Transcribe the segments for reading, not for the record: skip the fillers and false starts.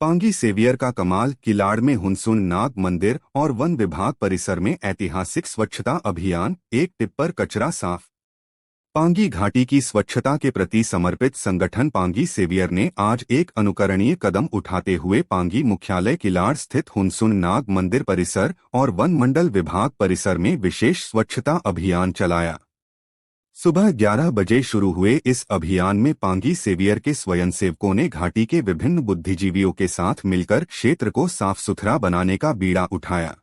Pangi saviour का कमाल। किलाड़ में हुनसुन नाग मंदिर और वन विभाग परिसर में ऐतिहासिक स्वच्छता अभियान। एक टिप्पर कचरा साफ। पांगी घाटी की स्वच्छता के प्रति समर्पित संगठन पांगी सेवियर ने आज एक अनुकरणीय कदम उठाते हुए पांगी मुख्यालय किलाड़ स्थित हुनसुन नाग मंदिर परिसर और वन मंडल विभाग परिसर में विशेष स्वच्छता अभियान चलाया। सुबह 11 बजे शुरू हुए इस अभियान में पांगी सेवियर के स्वयंसेवकों ने घाटी के विभिन्न बुद्धिजीवियों के साथ मिलकर क्षेत्र को साफ सुथरा बनाने का बीड़ा उठाया।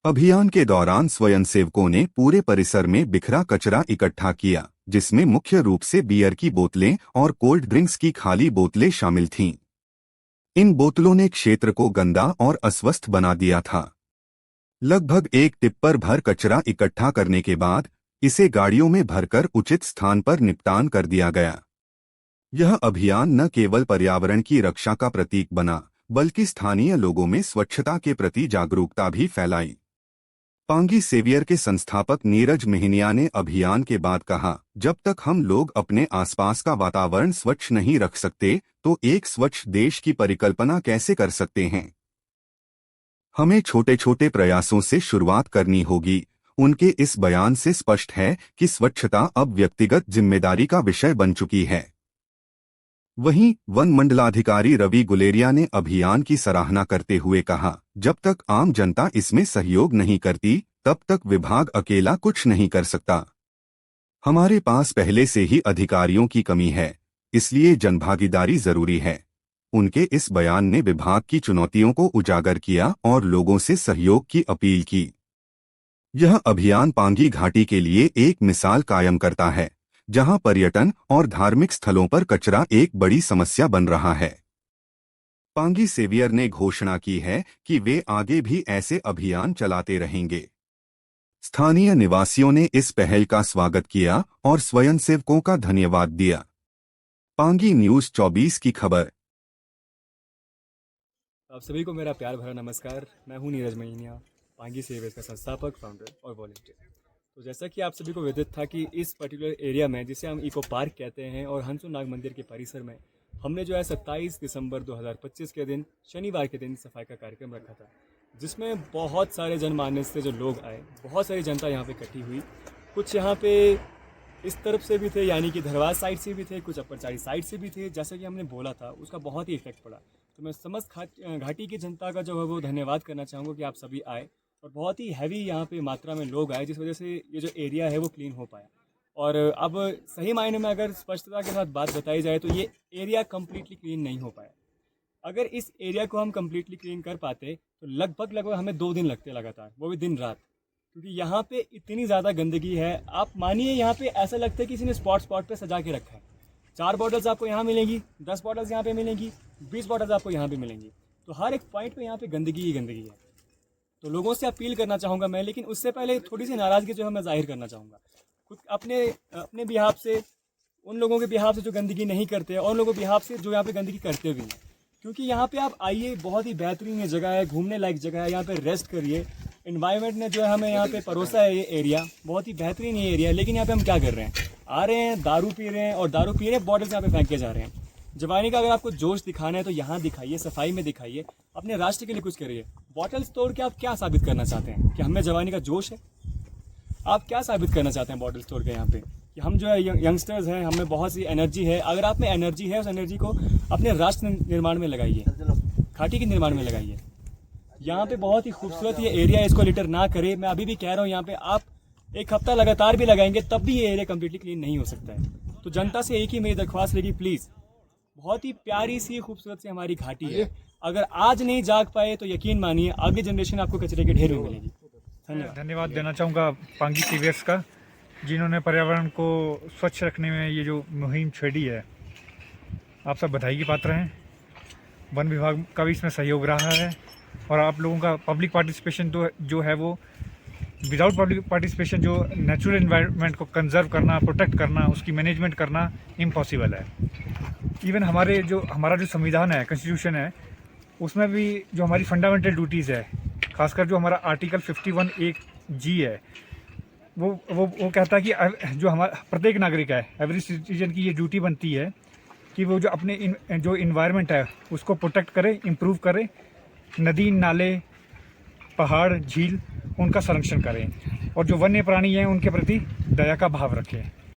अभियान के दौरान स्वयंसेवकों ने पूरे परिसर में बिखरा कचरा इकट्ठा किया, जिसमें मुख्य रूप से बियर की बोतलें और कोल्ड ड्रिंक्स की खाली बोतलें शामिल थीं। इन बोतलों ने क्षेत्र को गंदा और अस्वस्थ बना दिया था। लगभग एक टिप्पर भर कचरा इकट्ठा करने के बाद इसे गाड़ियों में भरकर उचित स्थान पर निपटान कर दिया गया। यह अभियान न केवल पर्यावरण की रक्षा का प्रतीक बना, बल्कि स्थानीय लोगों में स्वच्छता के प्रति जागरूकता भी फैलाई। पांगी सेवियर के संस्थापक नीरज मेहनिया ने अभियान के बाद कहा, जब तक हम लोग अपने आसपास का वातावरण स्वच्छ नहीं रख सकते, तो एक स्वच्छ देश की परिकल्पना कैसे कर सकते हैं। हमें छोटे छोटे प्रयासों से शुरुआत करनी होगी। उनके इस बयान से स्पष्ट है कि स्वच्छता अब व्यक्तिगत जिम्मेदारी का विषय बन चुकी है। वहीं वन मंडलाधिकारी रवि गुलेरिया ने अभियान की सराहना करते हुए कहा, जब तक आम जनता इसमें सहयोग नहीं करती, तब तक विभाग अकेला कुछ नहीं कर सकता। हमारे पास पहले से ही अधिकारियों की कमी है, इसलिए जनभागीदारी जरूरी है। उनके इस बयान ने विभाग की चुनौतियों को उजागर किया और लोगों से सहयोग की अपील की। यह अभियान पांगी घाटी के लिए एक मिसाल कायम करता है, जहां पर्यटन और धार्मिक स्थलों पर कचरा एक बड़ी समस्या बन रहा है। पांगी सेवियर ने घोषणा की है कि वे आगे भी ऐसे अभियान चलाते रहेंगे। स्थानीय निवासियों ने इस पहल का स्वागत किया और स्वयंसेवकों का धन्यवाद दिया। पांगी न्यूज़ 24 की खबर। आप सभी को मेरा प्यार भरा नमस्कार। मैं हूं नीरज मेहनिया, पांगी सेवियर्स का संस्थापक, फाउंडर और वॉलंटियर। तो जैसा कि आप सभी को विदित था कि इस पर्टिकुलर एरिया में, जिसे हम इको पार्क कहते हैं, और हंसुन नाग मंदिर के परिसर में हमने जो है 27 दिसंबर 2025 के दिन, शनिवार के दिन सफाई का कार्यक्रम रखा था, जिसमें बहुत सारे जनमानस से जो लोग आए, बहुत सारी जनता यहाँ पे इकट्ठी हुई। कुछ यहाँ पे इस तरफ से भी थे, यानी कि धरवाद साइड से भी थे, कुछ अपरचारी साइड से भी थे। जैसा कि हमने बोला था, उसका बहुत ही इफेक्ट पड़ा। तो मैं समस्त घाटी की जनता का जो है वो धन्यवाद करना चाहूँगा कि आप सभी आए और बहुत ही हैवी यहाँ पे मात्रा में लोग आए, जिस वजह से ये जो एरिया है वो क्लीन हो पाया। और अब सही मायने में अगर स्पष्टता के साथ बात बताई जाए तो ये एरिया कम्प्लीटली क्लीन नहीं हो पाया। अगर इस एरिया को हम कम्प्लीटली क्लीन कर पाते तो लगभग हमें 2 दिन लगते लगातार, वो भी दिन रात, क्योंकि यहाँ पे इतनी ज़्यादा गंदगी है। आप मानिए, यहाँ पे ऐसा लगता है कि किसी ने स्पॉट पे सजा के रखा है। 4 बॉटल्स आपको यहाँ मिलेंगी, 10 बॉटल्स यहाँ पे मिलेंगी, 20 बॉटल्स आपको यहाँ पे मिलेंगी। तो हर एक पॉइंट पे यहाँ पे गंदगी ही गंदगी है। तो लोगों से अपील करना चाहूँगा मैं, लेकिन उससे पहले थोड़ी सी नाराज़गी जो है मैं जाहिर करना चाहूँगा खुद अपने बिहाफ से, उन लोगों के बिहाफ से जो गंदगी नहीं करते, और लोगों के बिहाफ से जो यहाँ पे गंदगी करते भी हैं। क्योंकि यहाँ पे आप आइए, बहुत ही बेहतरीन ये जगह है, घूमने लायक जगह है। यहाँ पे रेस्ट करिए। इन्वायरमेंट ने जो है हमें यहाँ पे परोसा है, ये एरिया बहुत ही बेहतरीन ये एरिया है। लेकिन यहाँ पे हम क्या कर रहे हैं, आ रहे हैं, दारू पी रहे हैं, और दारू पी रहे बॉटल्स यहाँ पे फेंक के जा रहे हैं। जवानी का अगर आपको जोश दिखाना है तो यहाँ दिखाइए, सफाई में दिखाइए, अपने राष्ट्र के लिए कुछ करिए। बॉटल्स तोड़ के आप क्या साबित करना चाहते हैं कि हमें जवानी का जोश है? आप क्या साबित करना चाहते हैं बॉटल्स तोड़ के यहाँ पे? कि हम जो है यंगस्टर्स हैं, हमें बहुत सी एनर्जी है। अगर आप में एनर्जी है, उस एनर्जी को अपने राष्ट्र निर्माण में लगाइए, घाटी के निर्माण में लगाइए। यहाँ पे बहुत ही खूबसूरत ये एरिया है, इसको लिटर ना करे। मैं अभी भी कह रहा हूँ, यहाँ पे आप 1 हफ्ता लगातार भी लगाएंगे तब भी ये एरिया कम्प्लीटली क्लीन नहीं हो सकता है। तो जनता से एक ही मेरी दरख्वास्त रहेगी, प्लीज़, बहुत ही प्यारी सी खूबसूरत सी हमारी घाटी है। अगर आज नहीं जाग पाए तो यकीन मानिए आगे जनरेशन आपको कचरे के ढेर में मिलेगी। धन्यवाद देना चाहूँगा पांगी सेवियर्स का, जिन्होंने पर्यावरण को स्वच्छ रखने में ये जो मुहिम छेड़ी है। आप सब बधाई के पात्र हैं। वन विभाग का भी इसमें सहयोग रहा है, और आप लोगों का पब्लिक पार्टिसिपेशन जो है वो, विदाउट पब्लिक पार्टिसिपेशन जो नेचुरल एनवायरनमेंट को कंजर्व करना, प्रोटेक्ट करना, उसकी मैनेजमेंट करना इम्पॉसिबल है। इवन हमारा जो संविधान है, कॉन्स्टिट्यूशन है, उसमें भी जो हमारी फंडामेंटल ड्यूटीज़ है, खासकर जो हमारा आर्टिकल 51(1)(g) है, वो कहता है कि जो हमारा प्रत्येक नागरिक है, एवरी सिटीजन की ये ड्यूटी बनती है कि वो जो अपने जो इन्वायरमेंट है उसको प्रोटेक्ट करे, इम्प्रूव करे, नदी नाले पहाड़ झील उनका संरक्षण करें और जो वन्य प्राणी हैं उनके प्रति दया का भाव रखें।